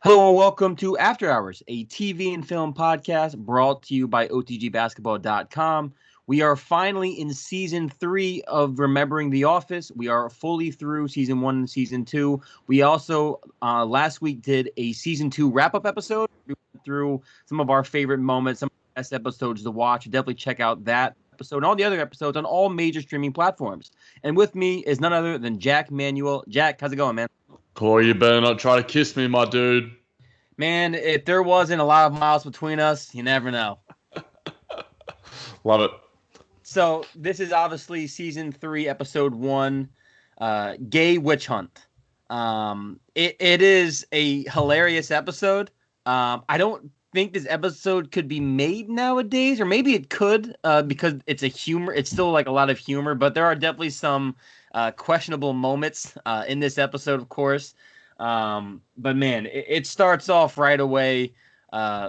Hello and welcome to After Hours, a TV and film podcast brought to you by OTGBasketball.com. We are finally in season 3 of Remembering the Office. We are fully through season 1 and season 2. We also last week did a season 2 wrap-up episode. We went through some of our favorite moments, some of the best episodes to watch. Definitely check out that episode and all the other episodes on all major streaming platforms. And with me is none other than Jack Manuel. Jack, how's it going, man? Kory, you better not try to kiss me, my dude. Man, if there wasn't a lot of miles between us, you never know. Love it. So this is obviously season 3, episode 1, Gay Witch Hunt. It is a hilarious episode. I don't think this episode could be made nowadays, or maybe it could, because it's a humor. It's still like a lot of humor, but there are definitely some questionable moments in this episode, of course. But man, it starts off right away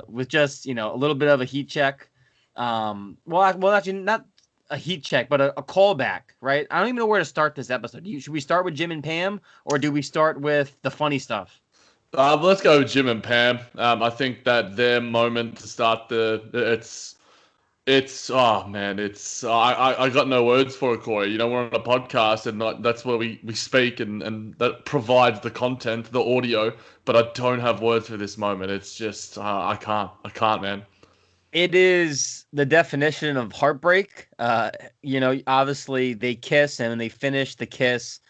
with just a little bit of a heat check. Well, actually, not a heat check, but a callback, right? I don't even know where to start this episode. Should we start with Jim and Pam, or do we start with the funny stuff? Let's go with Jim and Pam. I think that their moment to start it's oh man, I got no words for it, Kory. We're on a podcast and that's where we speak and that provides the content, the audio, but I don't have words for this moment. It's just I can't, man. It is the definition of heartbreak. Obviously they kiss and when they finish the kiss,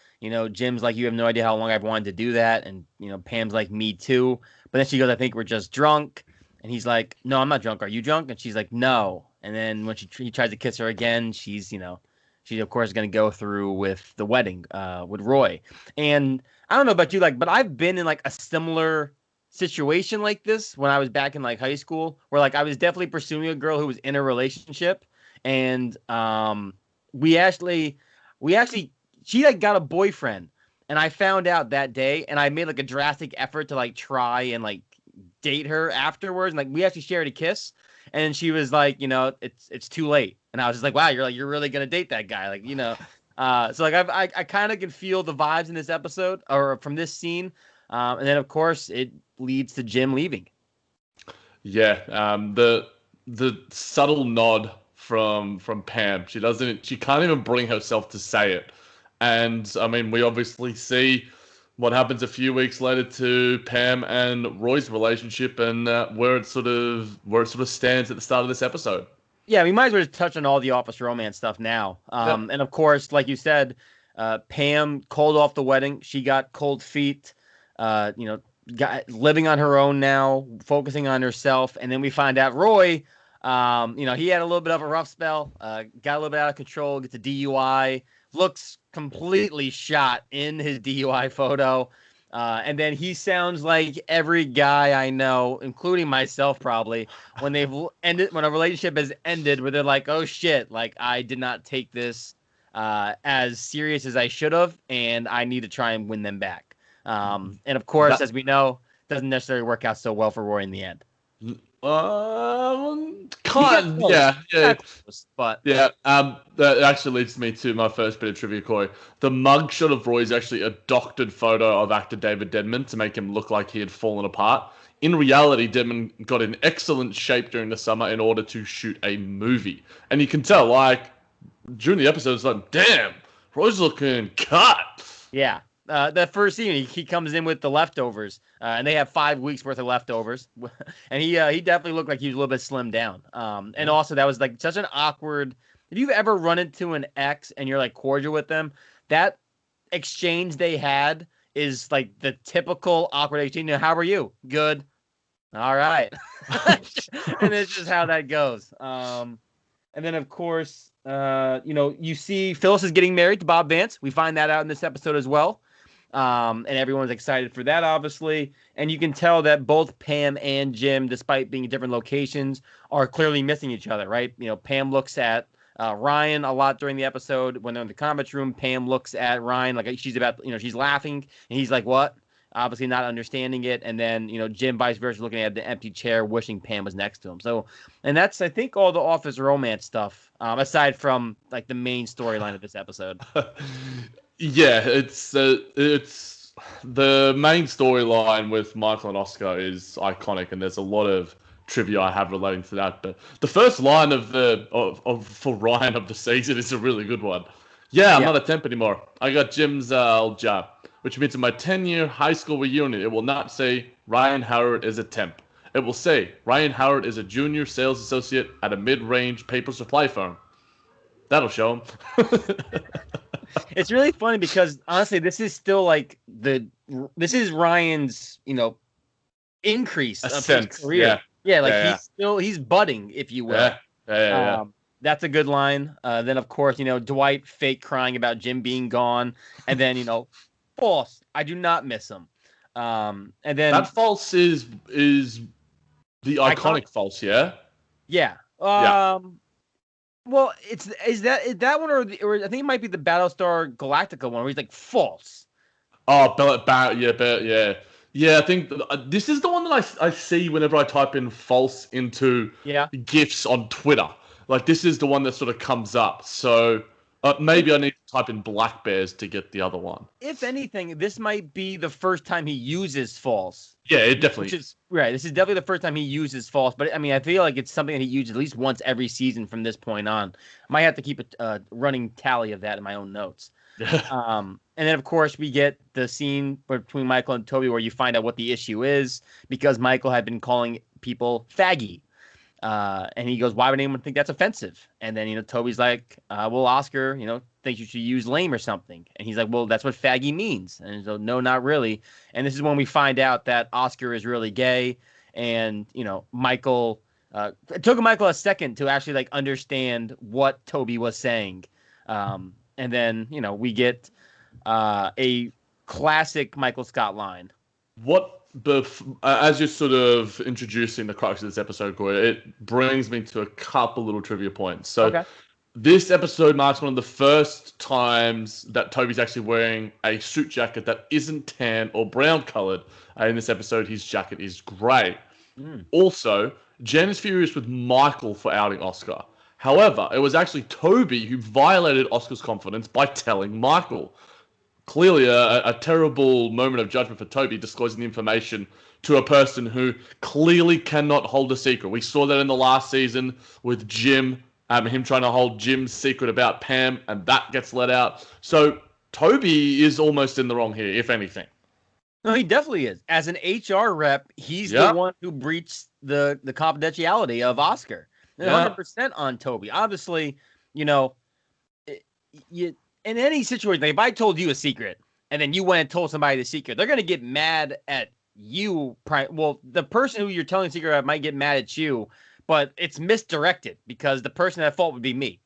Jim's like, you have no idea how long I've wanted to do that. And, Pam's like, me too. But then she goes, I think we're just drunk. And he's like, no, I'm not drunk. Are you drunk? And she's like, no. And then when he tries to kiss her again, she's of course going to go through with the wedding with Roy. And I don't know about you, but I've been in like a similar situation like this when I was back in like high school, where like I was definitely pursuing a girl who was in a relationship, and we actually she like got a boyfriend, and I found out that day, and I made like a drastic effort to like try and like date her afterwards, and like we actually shared a kiss, and she was like, it's too late, and I was just like, wow, you're really gonna date that guy, so like I kind of can feel the vibes in this episode or from this scene, and then of course it leads to Jim leaving. Yeah, the subtle nod from Pam. She can't even bring herself to say it. And I mean, we obviously see what happens a few weeks later to Pam and Roy's relationship, and where it sort of stands at the start of this episode. Yeah, we might as well just touch on all the office romance stuff now. Yep. And of course, like you said, Pam called off the wedding. She got cold feet. Living on her own now, focusing on herself, and then we find out Roy, he had a little bit of a rough spell, got a little bit out of control, gets a DUI, looks completely shot in his DUI photo, and then he sounds like every guy I know, including myself probably, when a relationship has ended, where they're like, oh shit, like I did not take this as serious as I should have, and I need to try and win them back. And of course, as we know, doesn't necessarily work out so well for Roy in the end. Yeah. But yeah. That actually leads me to my first bit of trivia, Kory. The mugshot of Roy is actually a doctored photo of actor David Denman to make him look like he had fallen apart. In reality, Denman got in excellent shape during the summer in order to shoot a movie, and you can tell, like during the episode, it's like, damn, Roy's looking cut. Yeah. The first scene, he comes in with the leftovers, and they have 5 weeks worth of leftovers, and he definitely looked like he was a little bit slimmed down. And also that was like such an awkward. If you've ever run into an ex and you're like cordial with them, that exchange they had is like the typical awkward exchange. How are you? Good. All right. And it's just how that goes. And then of course, you see Phyllis is getting married to Bob Vance. We find that out in this episode as well. And everyone's excited for that, obviously. And you can tell that both Pam and Jim, despite being in different locations, are clearly missing each other, right? Pam looks at Ryan a lot during the episode. When they're in the conference room, Pam looks at Ryan like she's she's laughing. And he's like, what? Obviously not understanding it. And then, Jim vice versa, looking at the empty chair, wishing Pam was next to him. So, and that's, I think, all the office romance stuff, aside from like the main storyline of this episode. Yeah, it's the main storyline with Michael and Oscar is iconic, and there's a lot of trivia I have relating to that. But the first line for Ryan of the season is a really good one. Yeah, I'm not a temp anymore. I got Jim's old job, which means in my 10-year high school reunion, it will not say Ryan Howard is a temp. It will say Ryan Howard is a junior sales associate at a mid-range paper supply firm. That'll show him. It's really funny because honestly, this is still like this is Ryan's, increase of his career. Yeah. He's budding, if you will. Yeah. That's a good line. Then of course, Dwight fake crying about Jim being gone, and then false. I do not miss him. And then that false is the iconic false, yeah. Yeah. Well, is that one or I think it might be the Battlestar Galactica one where he's like false. Oh, yeah. Yeah, I think this is the one that I see whenever I type in false into GIFs on Twitter. Like, this is the one that sort of comes up. So maybe I need to type in Black Bears to get the other one. If anything, this might be the first time he uses false. Yeah, it definitely is. Right. This is definitely the first time he uses false. But, I mean, I feel like it's something that he uses at least once every season from this point on. I might have to keep a running tally of that in my own notes. And then, of course, we get the scene between Michael and Toby where you find out what the issue is because Michael had been calling people faggy. And he goes, why would anyone think that's offensive? And then, Toby's like, well, Oscar, thinks you should use lame or something. And he's like, well, that's what faggy means. And so, no, not really. And this is when we find out that Oscar is really gay. And, Michael, it took Michael a second to actually like understand what Toby was saying. And then, we get a classic Michael Scott line. As you're sort of introducing the crux of this episode, Kory, it brings me to a couple little trivia points. So This episode marks one of the first times that Toby's actually wearing a suit jacket that isn't tan or brown colored. In this episode, his jacket is grey. Also, Jen is furious with Michael for outing Oscar. However, it was actually Toby who violated Oscar's confidence by telling Michael. Clearly a terrible moment of judgment for Toby, disclosing the information to a person who clearly cannot hold a secret. We saw that in the last season with Jim, him trying to hold Jim's secret about Pam, and that gets let out. So Toby is almost in the wrong here, if anything. No, he definitely is. As an HR rep, he's the one who breached the confidentiality of Oscar. 100% on Toby. Obviously, in any situation, like if I told you a secret and then you went and told somebody the secret, they're going to get mad at you. Well, the person who you're telling the secret about might get mad at you, but it's misdirected because the person at fault would be me.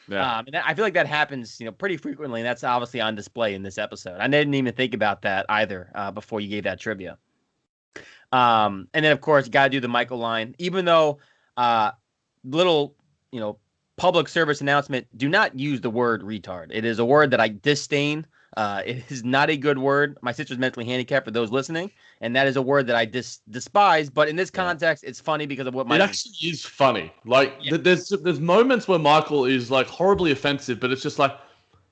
Yeah. And I feel like that happens, pretty frequently, and that's obviously on display in this episode. I didn't even think about that either before you gave that trivia. And then, of course, you got to do the Michael line, even though little, public service announcement, do not use the word retard. It is a word that I disdain. It is not a good word. My sister's mentally handicapped, for those listening, and that is a word that I despise. But in this context, it's funny because of what Michael... It actually is funny. Like, there's moments where Michael is like horribly offensive, but it's just like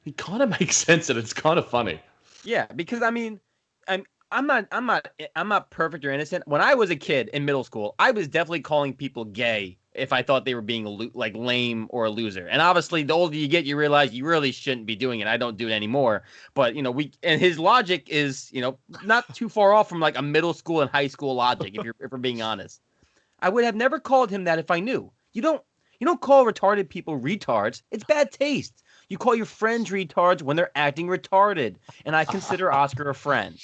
he kind of makes sense and it's kind of funny. Yeah, because I mean, I'm not perfect or innocent. When I was a kid in middle school, I was definitely calling people gay if I thought they were being like lame or a loser. And obviously, the older you get, you realize you really shouldn't be doing it. I don't do it anymore. But and his logic is not too far off from like a middle school and high school logic. If we're being honest, I would have never called him that if I knew. You don't call retarded people retards. It's bad taste. You call your friends retards when they're acting retarded. And I consider Oscar a friend.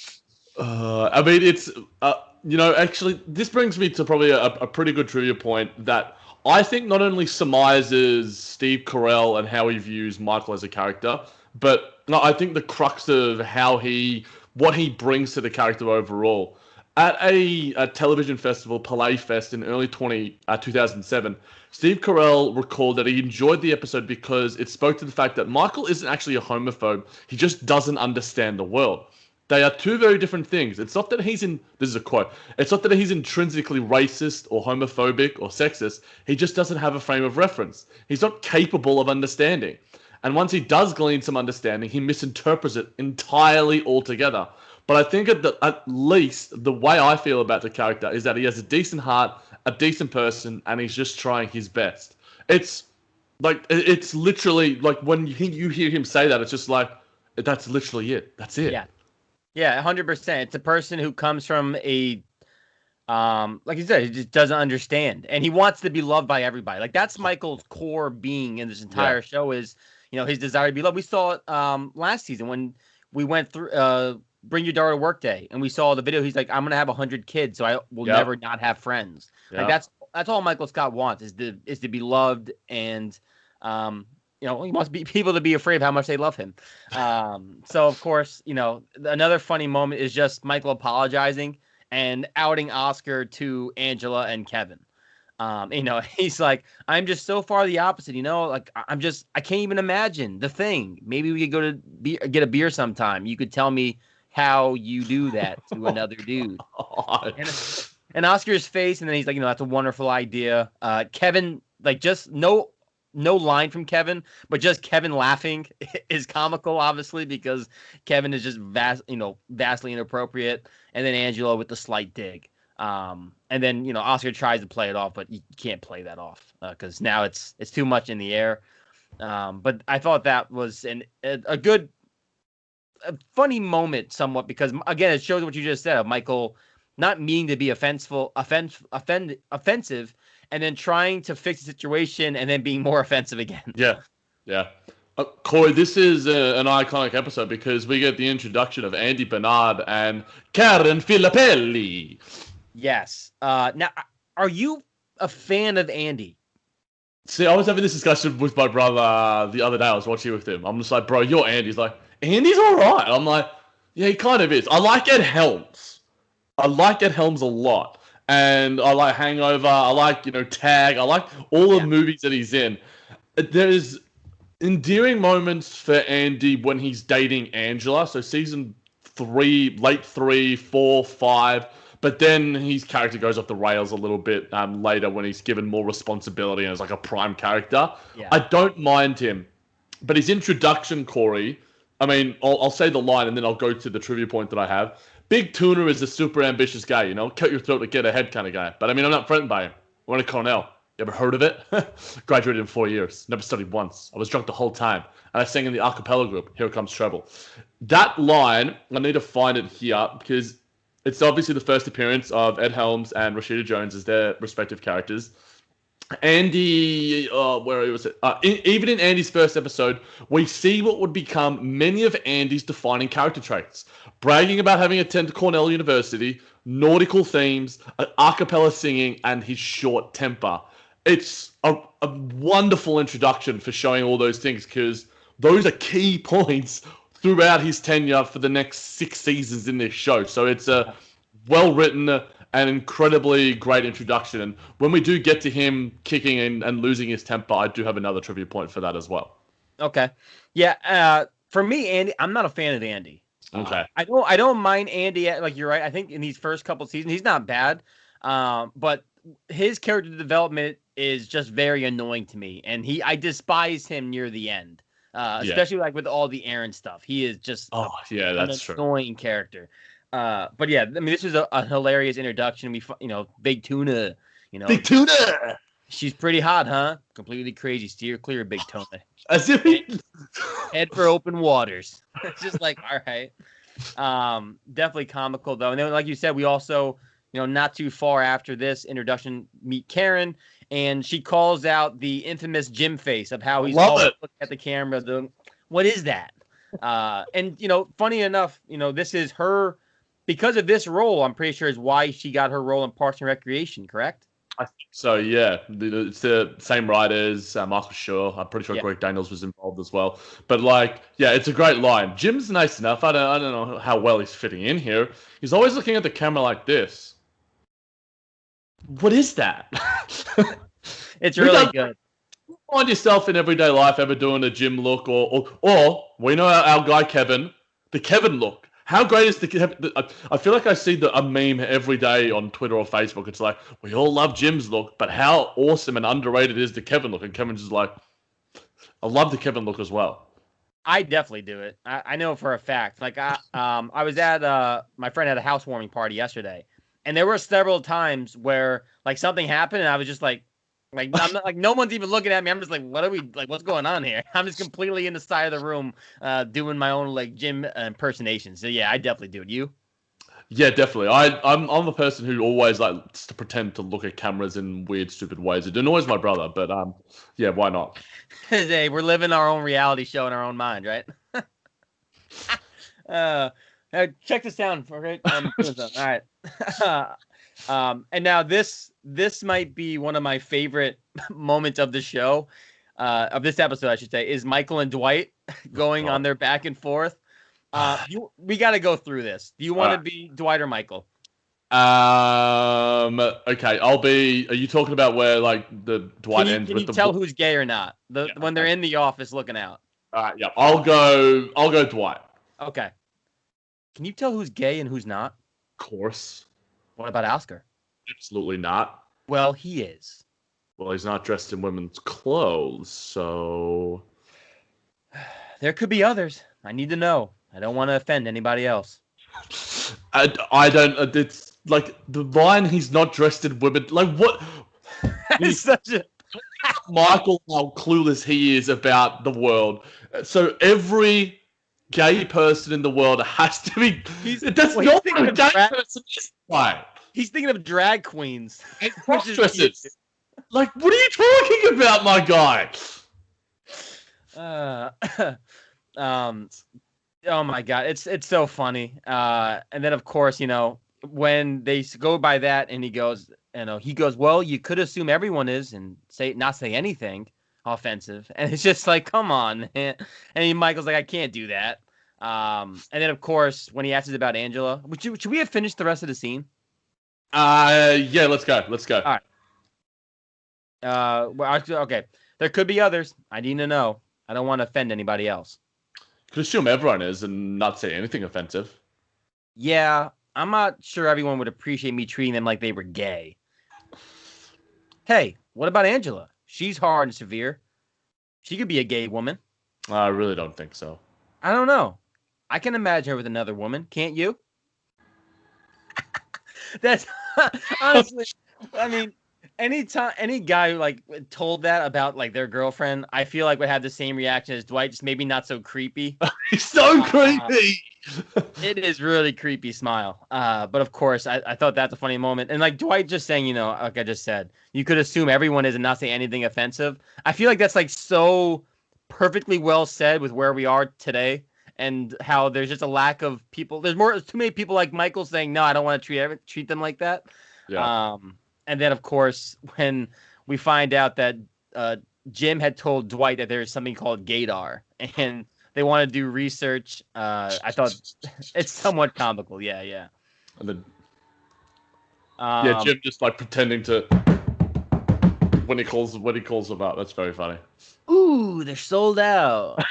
I mean, it's actually, this brings me to probably a pretty good trivia point that I think not only surmises Steve Carell and how he views Michael as a character, but I think the crux of what he brings to the character overall. At a television festival, Palais Fest, in early 2007, Steve Carell recalled that he enjoyed the episode because it spoke to the fact that Michael isn't actually a homophobe. He just doesn't understand the world. They are two very different things. It's not that this is a quote, it's not that he's intrinsically racist or homophobic or sexist. He just doesn't have a frame of reference. He's not capable of understanding. And once he does glean some understanding, he misinterprets it entirely altogether. But I think at least the way I feel about the character is that he has a decent heart, a decent person, and he's just trying his best. It's like it's literally like when you hear him say that, it's just like that's literally it. That's it. Yeah. Yeah, 100%. It's a person who comes from a like you said, he just doesn't understand, and he wants to be loved by everybody. Like that's Michael's core being in this entire show is, his desire to be loved. We saw it last season when we went through Bring Your Daughter to Work Day, and we saw the video. He's like, I'm gonna have 100 kids, so I will never not have friends. Like that's all Michael Scott wants is to be loved, and he wants people to be afraid of how much they love him. So of course, another funny moment is just Michael apologizing and outing Oscar to Angela and Kevin. He's like, I'm just so far the opposite, like I can't even imagine the thing. Maybe we could go to get a beer sometime. You could tell me how you do that to another dude. And Oscar's face, and then he's like, that's a wonderful idea. Kevin, like, just no line from Kevin, but just Kevin laughing is comical, obviously, because Kevin is just vastly inappropriate. And then Angela with the slight dig. And then, Oscar tries to play it off, but you can't play that off because now it's too much in the air. But I thought that was a good, funny moment somewhat because, again, it shows what you just said of Michael not meaning to be offensive, and then trying to fix the situation and then being more offensive again. Yeah. Kory, this is an iconic episode because we get the introduction of Andy Bernard and Karen Filippelli. Yes. Now, are you a fan of Andy? See, I was having this discussion with my brother the other day. I was watching with him. I'm just like, bro, you're Andy. He's like, Andy's all right. I'm like, yeah, he kind of is. I like Ed Helms. I like Ed Helms a lot. And I like Hangover. I like, Tag. I like all the movies that he's in. There's endearing moments for Andy when he's dating Angela. So season 3, late 3, 4, 5. But then his character goes off the rails a little bit later when he's given more responsibility and is like a prime character. Yeah. I don't mind him. But his introduction, Kory, I mean, I'll say the line and then I'll go to the trivia point that I have. Big Tuna is a super ambitious guy, cut your throat to get ahead kind of guy. But I mean, I'm not threatened by him. I went to Cornell. You ever heard of it? Graduated in 4 years. Never studied once. I was drunk the whole time. And I sang in the a cappella group, Here Comes Treble. That line, I need to find it here because it's obviously the first appearance of Ed Helms and Rashida Jones as their respective characters. Andy, where was it? Even in Andy's first episode, we see what would become many of Andy's defining character traits. Bragging about having attended Cornell University, nautical themes, a cappella singing, and his short temper. It's a wonderful introduction for showing all those things because those are key points throughout his tenure for the next 6 seasons in this show. So it's a well-written and incredibly great introduction. And when we do get to him kicking and losing his temper, I do have another trivia point for that as well. Okay. Yeah. For me, Andy, I'm not a fan of Andy. Okay. I don't mind Andy. Like you're right. I think in these first couple seasons, he's not bad. But his character development is just very annoying to me. And I despise him near the end. Especially like with all the Aaron stuff. He is just that's an annoying character. But yeah, I mean, this is a hilarious introduction. Big Tuna, Big Tuna. She's pretty hot, huh? Completely crazy. Steer clear, Big Tuna. As if head for open waters. It's just like, all right. Definitely comical though. And then, like you said, we also, not too far after this introduction, meet Karen, and she calls out the infamous Jim face of how he's always looking at the camera. What is that? And funny enough, this is her. Because of this role, I'm pretty sure is why she got her role in Parks and Recreation, correct? I think so, yeah. It's the same writers, Michael Schur. I'm pretty sure Greg Daniels was involved as well. But, it's a great line. Jim's nice enough. I don't know how well he's fitting in here. He's always looking at the camera like this. What is that? It's really good. You find yourself in everyday life ever doing a Jim look or we know our guy Kevin, the Kevin look. How great is I feel like I see a meme every day on Twitter or Facebook. It's like, we all love Jim's look, but how awesome and underrated is the Kevin look? And Kevin's just like, I love the Kevin look as well. I definitely do it. I know for a fact. Like I was at my friend had a housewarming party yesterday, and there were several times where like something happened, and I was just like I'm not like no one's even looking at me. I'm just like, what are we like? What's going on here? I'm just completely in the side of the room, doing my own like gym impersonation. So yeah, I definitely do it. You? Yeah, definitely. I'm the person who always likes to pretend to look at cameras in weird, stupid ways. It annoys my brother, but yeah, why not? Hey, we're living our own reality show in our own mind, right? uh, check this down. Okay, I'm doing something. All right. And now this might be one of my favorite moments of the show, of this episode, I should say, is Michael and Dwight going on God. their back and forth. We got to go through this. Do you want to Alright. be Dwight or Michael? Okay, I'll be. Are you talking about where like the Dwight ends Can with you the tell book? who's gay or not? Yeah, When they're okay. in the office looking out. Yeah, I'll go Dwight. Okay. Can you tell who's gay and who's not? Of course. What about Oscar? Absolutely not. Well, he is. Well, he's not dressed in women's clothes, so There could be others. I need to know. I don't want to offend anybody else. I don't. It's like the line. He's not dressed in women. Like what? It's such a Michael, how clueless he is about the world. So every gay person in the world has to be. That's he's not thinking what a of gay drag, person is. Like, he's thinking of drag queens, and which is cute. cross-dressers. Like, what are you talking about, my guy? Uh, um, oh my god, it's so funny. And then of course, when they go by that, and he goes, well, you could assume everyone is, and not say anything offensive, and it's just like, come on, man. And Michael's like, I can't do that. And then of course, when he asks about Angela, should we have finished the rest of the scene? Yeah, let's go. Let's go. All right. Well, okay. There could be others. I need to know. I don't want to offend anybody else. Could assume everyone is and not say anything offensive. Yeah, I'm not sure everyone would appreciate me treating them like they were gay. Hey, what about Angela? She's hard and severe. She could be a gay woman. I really don't think so. I don't know. I can imagine her with another woman. Can't you? That's honestly, I mean, any guy who like told that about like their girlfriend, I feel like would have the same reaction as Dwight, just maybe not so creepy. He's so creepy. It is really creepy smile. But of course, I thought that's a funny moment. And like Dwight just saying, like I just said, you could assume everyone is and not say anything offensive. I feel like that's like so perfectly well said with where we are today, and how there's just a lack of people. There's too many people like Michael saying, no, I don't want to treat them like that. Yeah. And then of course, when we find out that Jim had told Dwight that there's something called gaydar, and they want to do research. I thought it's somewhat comical. Yeah, yeah. And then Jim just like pretending to when he calls them up. That's very funny. Ooh, they're sold out.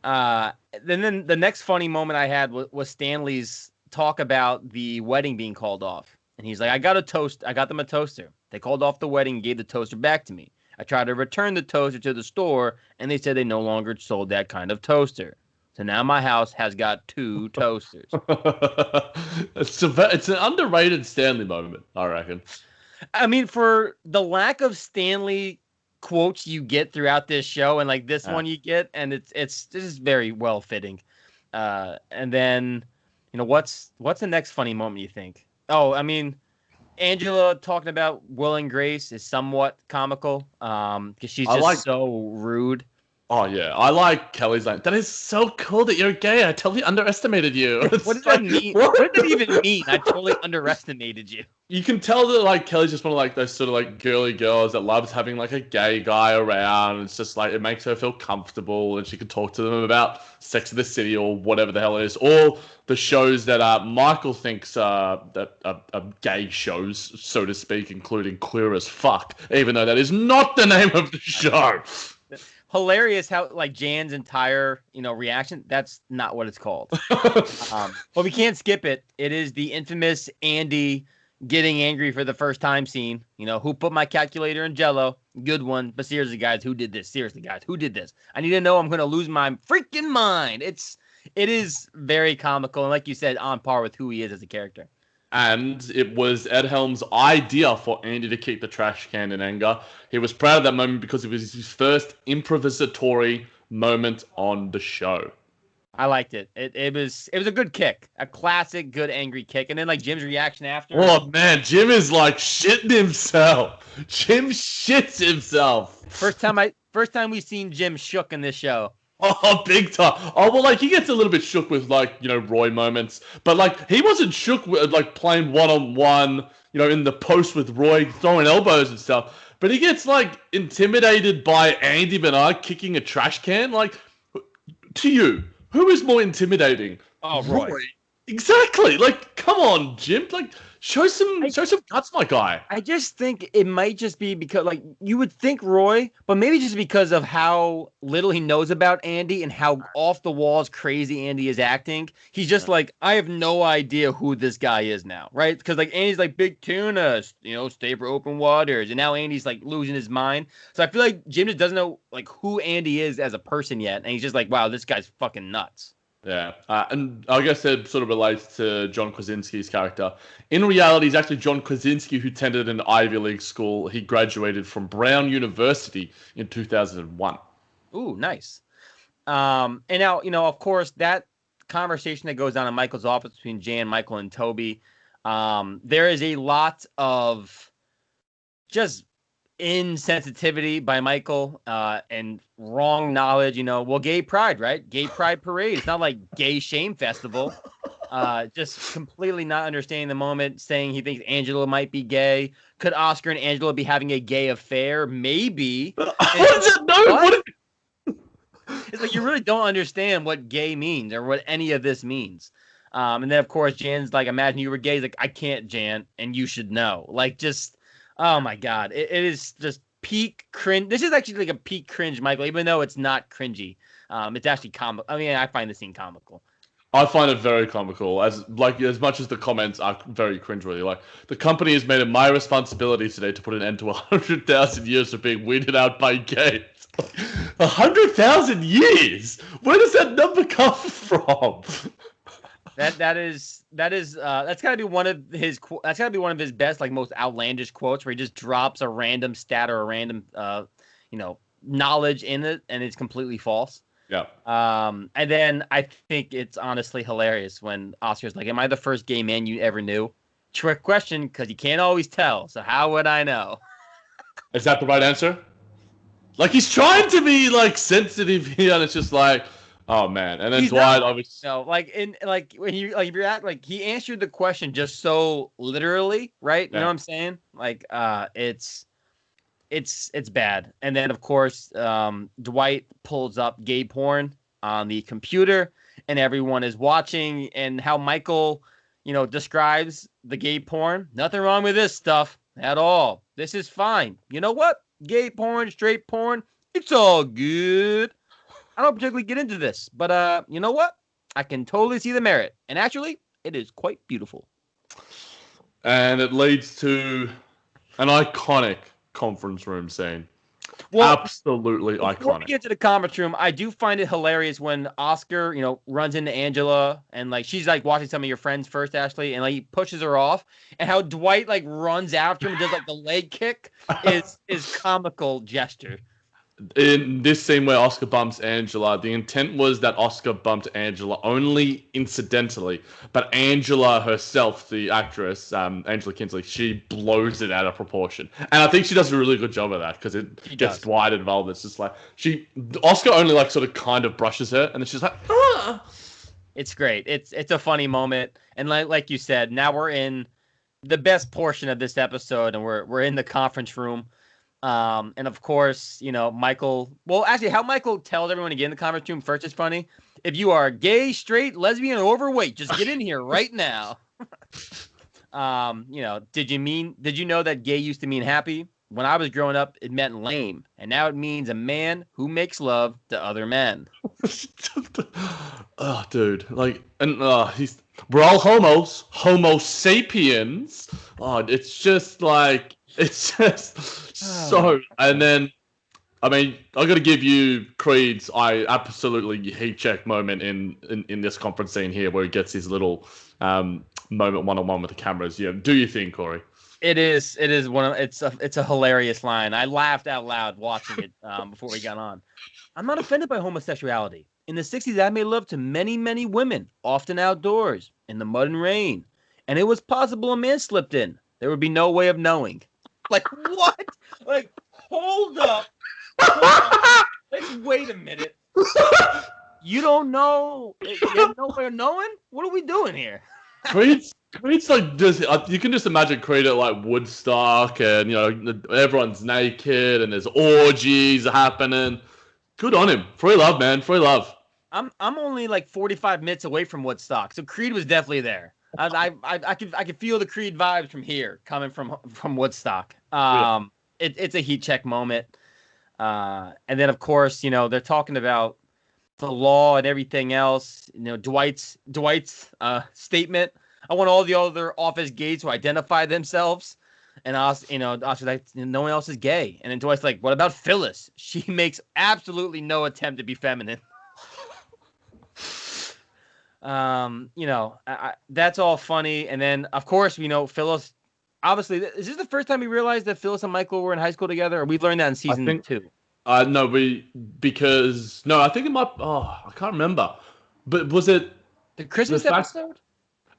Then the next funny moment I had was Stanley's talk about the wedding being called off. And he's like, I got them a toaster. They called off the wedding and gave the toaster back to me. I tried to return the toaster to the store, and they said they no longer sold that kind of toaster. So now my house has got 2 toasters. It's an underrated Stanley moment, I reckon. I mean, for the lack of Stanley quotes you get throughout this show, and like this one you get, and this is very well fitting. And then, what's the next funny moment you think? Oh, I mean, Angela talking about Will and Grace is somewhat comical, because she's just so rude. Oh yeah, I like Kelly's line. That is so cool that you're gay. I totally underestimated you. What does that mean? What does that even mean? I totally underestimated you. You can tell that like Kelly's just one of like those sort of like girly girls that loves having like a gay guy around. It's just like it makes her feel comfortable, and she can talk to them about Sex of the City or whatever the hell it is, or the shows that Michael thinks that are gay shows, so to speak, including Queer as Fuck, even though that is not the name of the show. Hilarious how like Jan's entire reaction. That's not what it's called. But we can't skip it. It is the infamous Andy getting angry for the first time scene. Who put my calculator in Jello? Good one. But seriously, guys, who did this? Seriously, guys, who did this? I need to know. I'm going to lose my freaking mind. It is very comical. And like you said, on par with who he is as a character. And it was Ed Helms' idea for Andy to keep the trash can in anger. He was proud of that moment because it was his first improvisatory moment on the show. I liked it. It was a good kick, a classic good angry kick, and then like Jim's reaction after. Oh man, Jim is like shitting himself. Jim shits himself. First time we've seen Jim shook in this show. Oh, big time. Oh, well, like, he gets a little bit shook with, like, Roy moments. But, like, he wasn't shook with, like, playing one-on-one, in the post with Roy, throwing elbows and stuff. But he gets, like, intimidated by Andy Bernard kicking a trash can. Like, to you, who is more intimidating? Oh, Roy. Exactly. Like, come on, Jim. Like, show some guts, my guy. I just think it might just be because, like, you would think Roy, but maybe just because of how little he knows about Andy and how off the walls crazy Andy is acting. He's just like, I have no idea who this guy is now, right? Because, like, Andy's like, big tuna, stay for open waters. And now Andy's, like, losing his mind. So I feel like Jim just doesn't know, like, who Andy is as a person yet. And he's just like, wow, this guy's fucking nuts. Yeah, and I guess it sort of relates to John Krasinski's character. In reality, it's actually John Krasinski who attended an Ivy League school. He graduated from Brown University in 2001. Ooh, nice. And now, of course, that conversation that goes on in Michael's office between Jan, Michael, and Toby, there is a lot of just insensitivity by Michael and wrong knowledge. Gay pride, right? Gay pride parade. It's not like gay shame festival. Just completely not understanding the moment, saying he thinks Angela might be gay. Could Oscar and Angela be having a gay affair? Maybe. What does it know? It's like you really don't understand what gay means or what any of this means. And then, of course, Jan's like, imagine you were gay. He's like, I can't, Jan, and you should know. Like, just... Oh my God. It is just peak cringe. This is actually like a peak cringe, Michael, even though it's not cringy. It's actually comical. I mean, I find the scene comical. I find it very comical, as much as the comments are very cringeworthy. Like, the company has made it my responsibility today to put an end to 100,000 years of being weeded out by gays. 100,000 years? Where does that number come from? That's gotta be one of his best, like, most outlandish quotes, where he just drops a random stat or a random knowledge in it, and it's completely false. Yeah. And then I think it's honestly hilarious when Oscar's like, am I the first gay man you ever knew? Trick question, because you can't always tell, so how would I know? Is that the right answer? Like, he's trying to be, like, sensitive here, and it's just like, oh man! And then Dwight obviously. No, when you react, like, he answered the question just so literally, right? Yeah. You know what I'm saying? Like, it's bad. And then of course, Dwight pulls up gay porn on the computer, and everyone is watching. And how Michael, describes the gay porn. Nothing wrong with this stuff at all. This is fine. You know what? Gay porn, straight porn, it's all good. I don't particularly get into this, but you know what? I can totally see the merit. And actually, it is quite beautiful. And it leads to an iconic conference room scene. Well, absolutely iconic. Before we get to the conference room, I do find it hilarious when Oscar, runs into Angela, and like she's like watching some of your friends first, Ashley, and like he pushes her off, and how Dwight like runs after him and does like the leg kick is comical gesture. In this scene where Oscar bumps Angela, the intent was that Oscar bumped Angela only incidentally, but Angela herself, the actress, Angela Kinsley, she blows it out of proportion. And I think she does a really good job of that because it gets Dwight involved. It's just like, Oscar only like sort of kind of brushes her, and then she's like, ah! It's great. It's a funny moment. And like you said, now we're in the best portion of this episode, and we're in the conference room. And of course, Michael, well, actually how Michael tells everyone to get in the conference room first is funny. If you are gay, straight, lesbian, or overweight, just get in here right now. Did you know that gay used to mean happy? When I was growing up, it meant lame. And now it means a man who makes love to other men. Oh, dude. Like, and We're all homos, Homo sapiens. Oh, it's just Oh, so. And then, I mean, I got to give you Creed's I absolutely heat check moment in this conference scene here, where he gets his little moment one on one with the cameras. Yeah, do you think, Kory? it is. It is it's a hilarious line. I laughed out loud watching it before we got on. I'm not offended by homosexuality. In the 60s, I made love to many, many women, often outdoors, in the mud and rain. And it was possible a man slipped in. There would be no way of knowing. Like, what? Like, hold up. Hold up. Let's wait a minute. You don't know? You have no way of knowing? What are we doing here? Creed's like just you can just imagine Creed at like Woodstock, and everyone's naked and there's orgies happening. Good on him. Free love, man. Free love. I'm only like 45 minutes away from Woodstock, so Creed was definitely there. I could feel the Creed vibes from here coming from Woodstock. It's a heat check moment, and then of course they're talking about the law and everything else. Dwight's statement. I want all the other office gays to identify themselves. And Oscar's like, no one else is gay. And then Dwight's like, what about Phyllis? She makes absolutely no attempt to be feminine. That's all funny. And then, of course, Phyllis. Obviously, is this the first time we realized that Phyllis and Michael were in high school together? Or we learned that in season 2? No, I think it might. Oh, I can't remember. But was it the Christmas episode?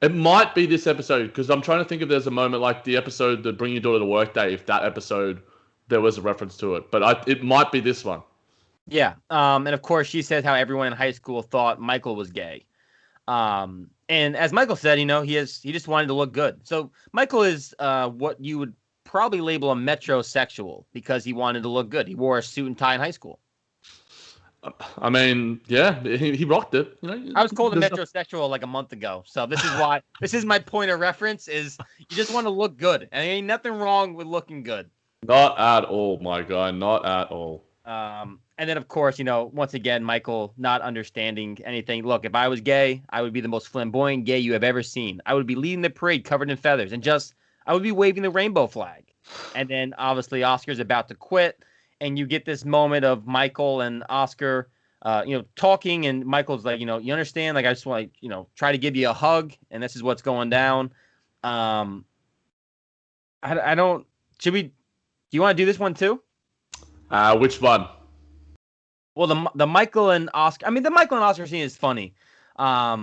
It might be this episode, because I'm trying to think if there's a moment like the episode, the Bring Your Daughter to Work Day, if that episode there was a reference to it. But it might be this one. Yeah. And of course, she says how everyone in high school thought Michael was gay. And as Michael said, he just wanted to look good. So Michael is what you would probably label a metrosexual, because he wanted to look good. He wore a suit and tie in high school. I mean, yeah, he rocked it. I was called a metrosexual like a month ago, so this is why. This is my point of reference: is you just want to look good, and there ain't nothing wrong with looking good. Not at all, my guy. Not at all. And then of course, once again, Michael not understanding anything. Look, if I was gay, I would be the most flamboyant gay you have ever seen. I would be leading the parade covered in feathers, and I would be waving the rainbow flag. And then obviously Oscar's about to quit. And you get this moment of Michael and Oscar, talking, and Michael's like, you understand? Like, I just want to, try to give you a hug, and this is what's going down. I don't. Do you want to do this one too? Which one? Well, the Michael and Oscar. I mean, the Michael and Oscar scene is funny. I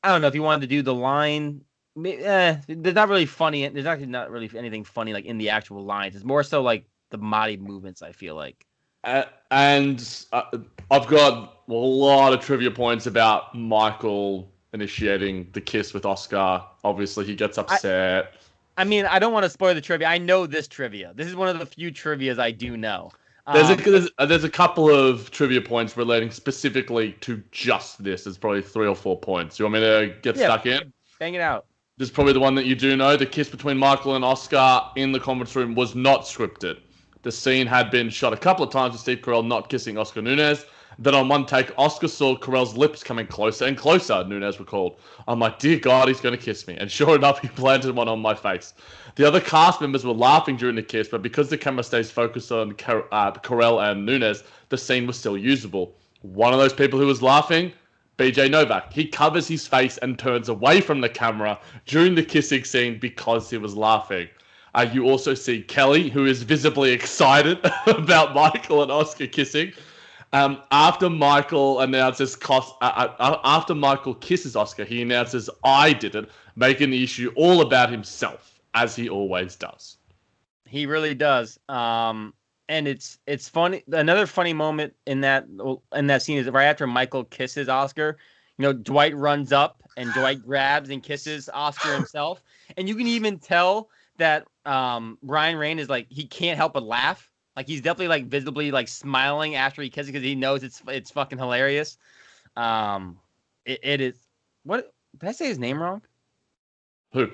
don't know if you wanted to do the line. There's not really funny. There's actually not really anything funny like in the actual lines. It's more so like the body movements, I feel like. And I've got a lot of trivia points about Michael initiating the kiss with Oscar. Obviously, he gets upset. I mean, I don't want to spoil the trivia. I know this trivia. This is one of the few trivias I do know. There's a couple of trivia points relating specifically to just this. There's probably 3 or 4 points. You want me to get stuck in? Bang it out. This is probably the one that you do know. The kiss between Michael and Oscar in the conference room was not scripted. The scene had been shot a couple of times with Steve Carell not kissing Oscar Nunez. Then on one take, Oscar saw Carell's lips coming closer and closer, Nunez recalled. I'm like, dear God, he's going to kiss me. And sure enough, he planted one on my face. The other cast members were laughing during the kiss, but because the camera stays focused on Carell and Nunez, the scene was still usable. One of those people who was laughing, BJ Novak. He covers his face and turns away from the camera during the kissing scene because he was laughing. You also see Kelly, who is visibly excited about Michael and Oscar kissing. After Michael kisses Oscar, he announces, "I did it," making the issue all about himself, as he always does. He really does. And it's funny. Another funny moment in that scene is right after Michael kisses Oscar. Dwight runs up and Dwight grabs and kisses Oscar himself, and you can even tell that Ryan Rain is like, he can't help but laugh. Like, he's definitely like visibly like smiling after he kisses, because he knows it's fucking hilarious. It is. What did I say his name wrong? Who?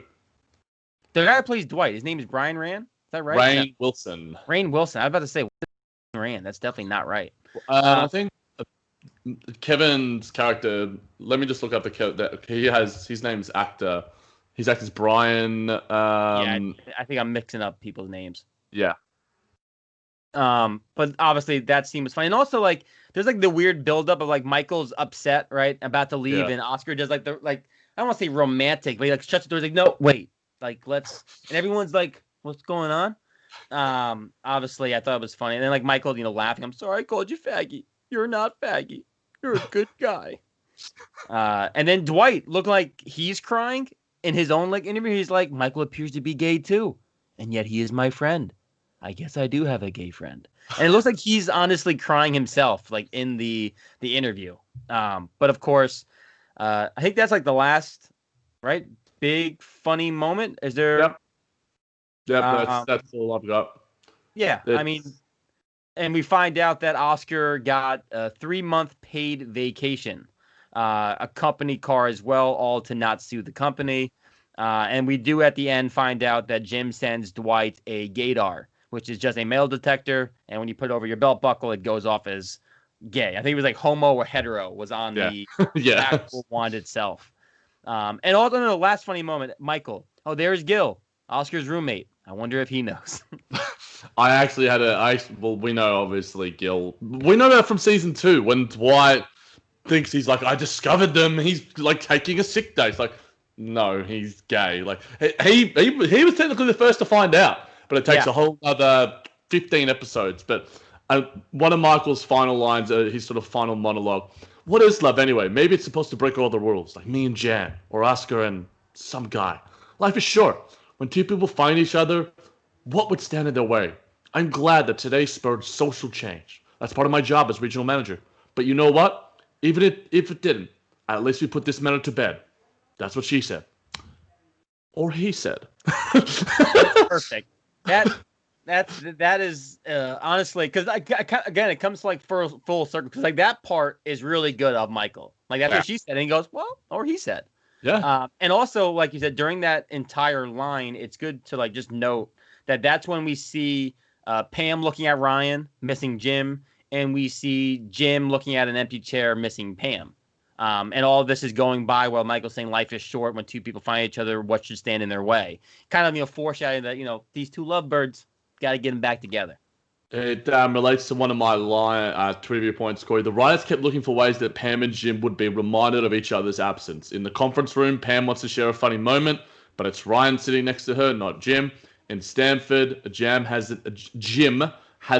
The guy who plays Dwight. His name is Brian Rand. Is that right? Rainn Wilson. Rainn Wilson. I was about to say Rand. That's definitely not right. I think Kevin's character. Let me just look up that he has. His name's actor. His actor's Brian. Yeah, I think I'm mixing up people's names. Yeah. But obviously that scene was funny, and also like there's like the weird buildup of like Michael's upset, right, about to leave, Yeah. and Oscar does like the like I don't want to say romantic, but he like shuts the door. He's like, no, wait, like let's, and everyone's like, what's going on? Obviously I thought it was funny, and then like Michael, laughing. I'm sorry, I called you faggy. You're not faggy. You're a good guy. And then Dwight looked like he's crying in his own like interview. He's like, Michael appears to be gay too, and yet he is my friend. I guess I do have a gay friend. And it looks like he's honestly crying himself, like in the interview. But of course, I think that's like the last, right? Big funny moment. Is there? Yep. That's all I've got. Yeah, I mean, and we find out that Oscar got a 3-month paid vacation, a company car as well, all to not sue the company. And we do at the end find out that Jim sends Dwight a gaydar, which is just a metal detector, and when you put it over your belt buckle, it goes off as gay. I think it was like homo or hetero was on the actual wand itself. And also, in the last funny moment, Michael. Oh, there's Gil, Oscar's roommate. I wonder if he knows. I actually had we know obviously Gil. We know that from season 2 when Dwight thinks he's like, I discovered them. He's like taking a sick day. It's like, no, he's gay. Like he was technically the first to find out. But it takes a whole other 15 episodes. But one of Michael's final lines, his sort of final monologue. What is love anyway? Maybe it's supposed to break all the rules, like me and Jan, or Oscar and some guy. Life is short. When two people find each other, what would stand in their way? I'm glad that today spurred social change. That's part of my job as regional manager. But you know what? Even if it didn't, at least we put this matter to bed. That's what she said. Or he said. Perfect. That is honestly, because again it comes to like full circle, because like that part is really good of Michael, like that's what she said, and he goes, well, or he said, and also like you said, during that entire line, it's good to like just note that that's when we see Pam looking at Ryan missing Jim, and we see Jim looking at an empty chair missing Pam. And all of this is going by while Michael's saying life is short. When two people find each other, what should stand in their way? Kind of, foreshadowing that, these two lovebirds got to get them back together. It relates to one of my trivia points, Kory. The writers kept looking for ways that Pam and Jim would be reminded of each other's absence. In the conference room, Pam wants to share a funny moment, but it's Ryan sitting next to her, not Jim. In Stanford, Jim has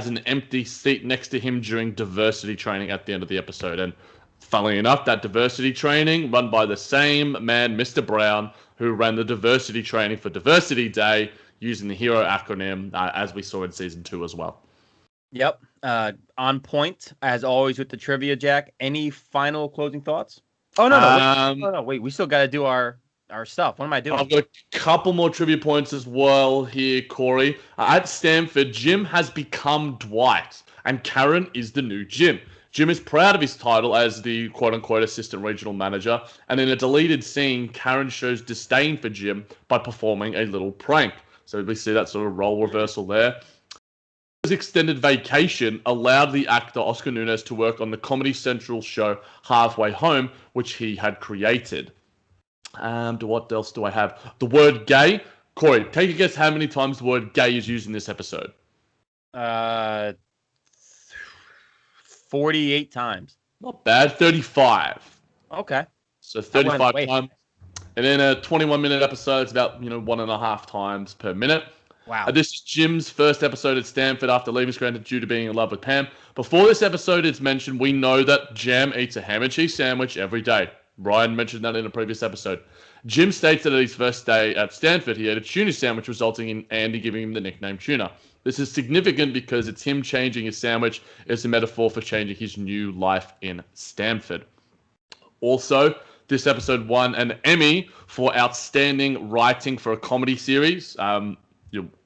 an empty seat next to him during diversity training at the end of the episode. And funnily enough, that diversity training run by the same man, Mr. Brown, who ran the diversity training for Diversity Day using the HERO acronym, as we saw in season 2 as well. Yep. On point, as always, with the trivia, Jack. Any final closing thoughts? Oh, no. Wait, we still got to do our stuff. What am I doing? I've got a couple more trivia points as well here, Kory. At Stanford, Jim has become Dwight, and Karen is the new Jim. Jim is proud of his title as the quote-unquote assistant regional manager, and in a deleted scene, Karen shows disdain for Jim by performing a little prank. So we see that sort of role reversal there. His extended vacation allowed the actor Oscar Nunez to work on the Comedy Central show Halfway Home, which he had created. What else do I have? The word gay. Kory, take a guess how many times the word gay is used in this episode. 48 times. Not bad. 35. Okay. So 35 times. And then a 21-minute episode, it's about 1.5 times per minute. Wow. This is Jim's first episode at Stanford after leaving Scranton due to being in love with Pam. Before this episode is mentioned, we know that Jam eats a ham and cheese sandwich every day. Ryan mentioned that in a previous episode. Jim states that at his first day at Stanford, he ate a tuna sandwich, resulting in Andy giving him the nickname Tuna. This is significant because it's him changing his sandwich is a metaphor for changing his new life in Stanford. Also, this episode won an Emmy for outstanding writing for a comedy series.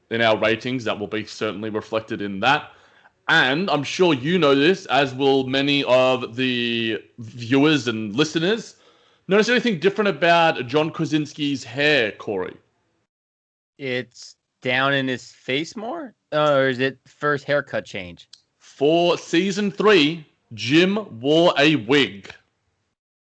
In our ratings, that will be certainly reflected in that. And I'm sure you know this, as will many of the viewers and listeners. Notice anything different about John Krasinski's hair, Kory? It's down in his face more? Or is it first haircut change? For season 3, Jim wore a wig.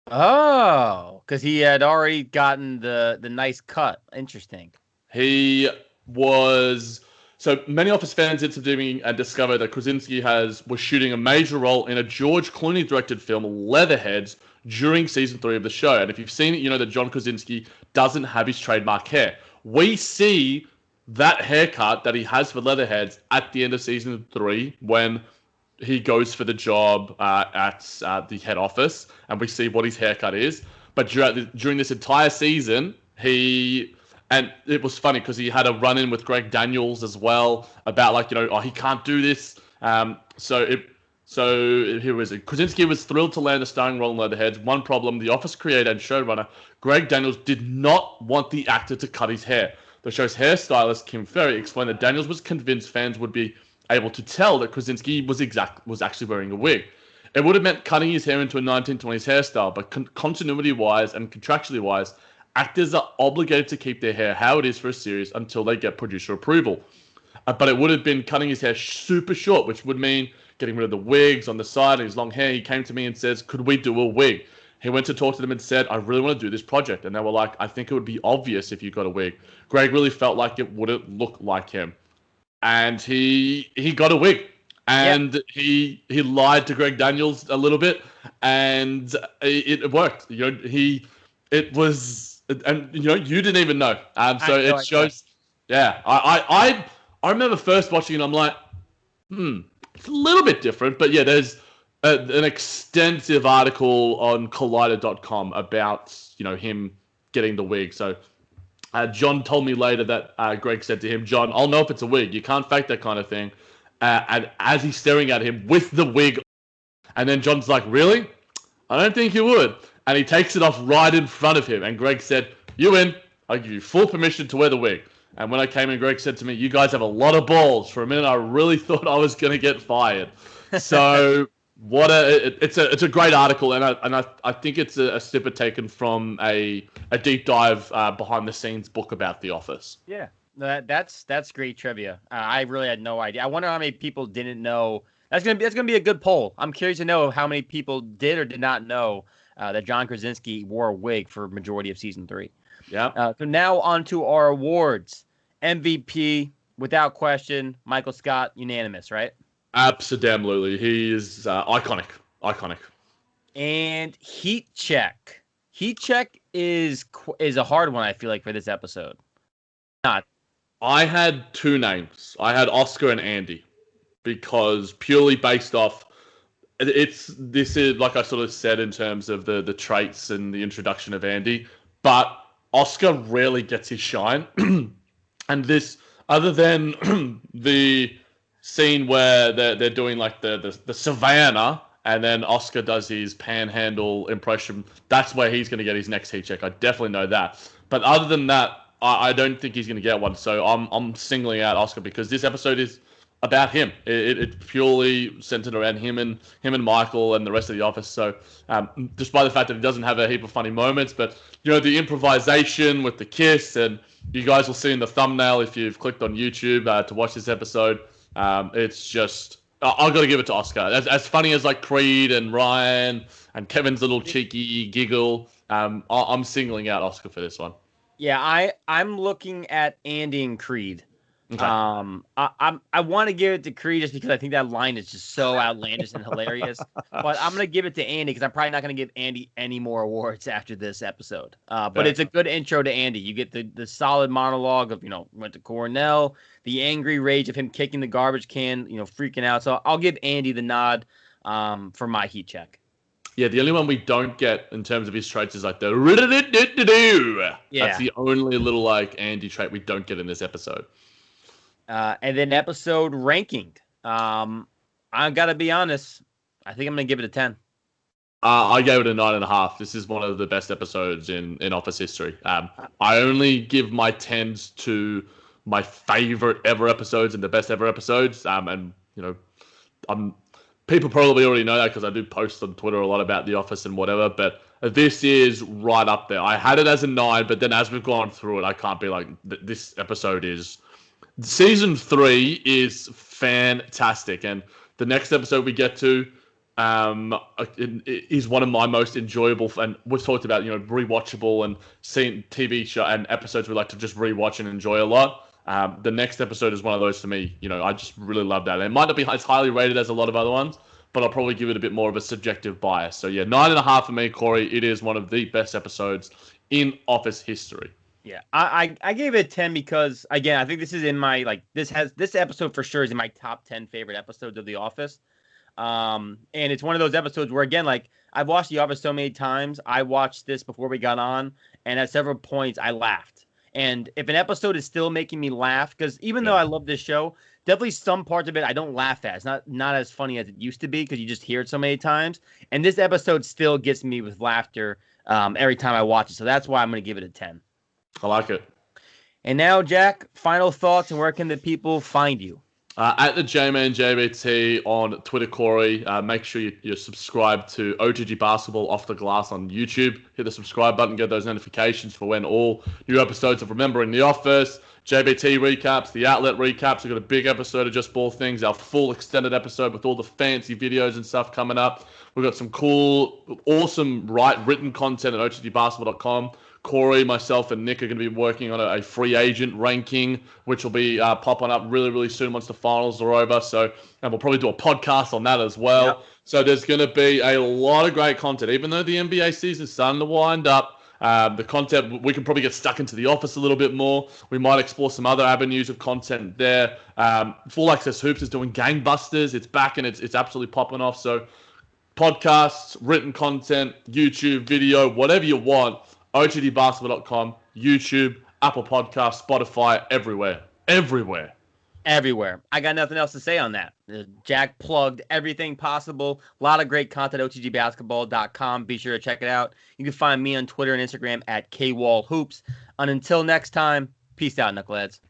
Oh, because he had already gotten the nice cut. Interesting. He was so many Office fans interviewing and discovered that Krasinski was shooting a major role in a George Clooney directed film, Leatherheads, during season 3 of the show. And if you've seen it, you know that John Krasinski doesn't have his trademark hair. We see that haircut that he has for Leatherheads at the end of season 3 when he goes for the job at the head office, and we see what his haircut is. But during this entire season, and it was funny because he had a run-in with Greg Daniels as well about he can't do this. So here was it. Krasinski was thrilled to land a starring role in Leatherheads. One problem: the Office creator and showrunner Greg Daniels did not want the actor to cut his hair. The show's hairstylist Kim Ferry explained that Daniels was convinced fans would be able to tell that Krasinski was actually wearing a wig. It would have meant cutting his hair into a 1920s hairstyle, but continuity-wise and contractually-wise, actors are obligated to keep their hair how it is for a series until they get producer approval. But it would have been cutting his hair super short, which would mean getting rid of the wigs on the side and his long hair. He came to me and says, could we do a wig? He went to talk to them and said, I really want to do this project. And they were like, I think it would be obvious if you got a wig. Greg really felt like it wouldn't look like him. And he got a wig. And he lied to Greg Daniels a little bit. And it worked. It was... And you didn't even know. So it shows. Yeah, I remember first watching it. I'm like, it's a little bit different, but yeah, there's an extensive article on Collider.com about him getting the wig. So John told me later that Greg said to him, John, I'll know if it's a wig. You can't fake that kind of thing. And as he's staring at him with the wig, and then John's like, really? I don't think you would. And he takes it off right in front of him. And Greg said, you win. I give you full permission to wear the wig. And when I came in, Greg said to me, you guys have a lot of balls. For a minute, I really thought I was going to get fired. So it's a great article. And I think it's a snippet taken from a deep dive behind the scenes book about The Office. Yeah, that's great trivia. I really had no idea. I wonder how many people didn't know. That's gonna be a good poll. I'm curious to know how many people did or did not know that John Krasinski wore a wig for majority of season 3. Yeah. So now on to our awards. MVP, without question, Michael Scott, unanimous, right? Absolutely. He is iconic. Iconic. And Heat Check. Heat Check is a hard one, I feel like, for this episode. Not. I had two names. I had Oscar and Andy because purely based off this is like I sort of said in terms of the traits and the introduction of Andy, but Oscar rarely gets his shine. And this, other than the scene where they're doing like the Savannah, and then Oscar does his panhandle impression, that's where he's going to get his next heat check. I definitely know that. But other than that, I don't think he's going to get one. So I'm singling out Oscar because this episode is about him. It's purely centered around him and Michael and the rest of the office. So despite the fact that he doesn't have a heap of funny moments, but the improvisation with the kiss, and you guys will see in the thumbnail if you've clicked on YouTube to watch this episode. It's just I've got to give it to Oscar. As funny as like Creed and Ryan and Kevin's little cheeky giggle, I'm singling out Oscar for this one. Yeah, I'm looking at Andy and Creed. Okay. I want to give it to Creed just because I think that line is just so outlandish and hilarious. But I'm gonna give it to Andy because I'm probably not gonna give Andy any more awards after this episode. But it's a good intro to Andy. You get the solid monologue of went to Cornell, the angry rage of him kicking the garbage can, freaking out. So I'll give Andy the nod for my heat check. Yeah, the only one we don't get in terms of his traits is like the yeah. That's the only little like Andy trait we don't get in this episode. And then episode ranking. I gotta be honest. I think I'm gonna give it a 10. I gave it a 9.5. This is one of the best episodes in Office history. I only give my 10s to my favorite ever episodes and the best ever episodes. People probably already know that because I do post on Twitter a lot about The Office and whatever. But this is right up there. I had it as a 9, but then as we've gone through it, I can't be like this episode is. Season 3 is fantastic, and the next episode we get to, it is one of my most enjoyable, and we've talked about, rewatchable and seeing TV show and episodes we like to just rewatch and enjoy a lot. The next episode is one of those for me. I just really love that. And it might not be as highly rated as a lot of other ones, but I'll probably give it a bit more of a subjective bias. So yeah, 9.5 for me, Kory. It is one of the best episodes in Office history. Yeah, I gave it a 10 because, again, I think this is in my, this episode for sure is in my top 10 favorite episodes of The Office. And it's one of those episodes where, again, I've watched The Office so many times. I watched this before we got on, and at several points I laughed. And if an episode is still making me laugh, because even though I love this show, definitely some parts of it I don't laugh at. It's not as funny as it used to be because you just hear it so many times. And this episode still gets me with laughter every time I watch it. So that's why I'm going to give it a 10. I like it. And now, Jack, final thoughts, and where can the people find you? At the J-Man JBT on Twitter, Kory. Make sure you're subscribed to OTG Basketball Off the Glass on YouTube. Hit the subscribe button, get those notifications for when all new episodes of Remembering the Office, JBT recaps, the Outlet recaps. We've got a big episode of Just Ball Things, our full extended episode with all the fancy videos and stuff coming up. We've got some cool, awesome written content at otgbasketball.com. Kory, myself, and Nick are going to be working on a free agent ranking, which will be popping up really, really soon once the finals are over. And we'll probably do a podcast on that as well. Yep. So there's going to be a lot of great content. Even though the NBA season is starting to wind up, the content, we can probably get stuck into The Office a little bit more. We might explore some other avenues of content there. Full Access Hoops is doing gangbusters. It's back and it's absolutely popping off. So podcasts, written content, YouTube, video, whatever you want. OTDbasketball.com, YouTube, Apple Podcasts, Spotify, everywhere. I got nothing else to say on that. Jack plugged everything possible. A lot of great content at OTGbasketball.com. Be sure to check it out. You can find me on Twitter and Instagram at KWallHoops. And until next time, peace out, knuckleheads.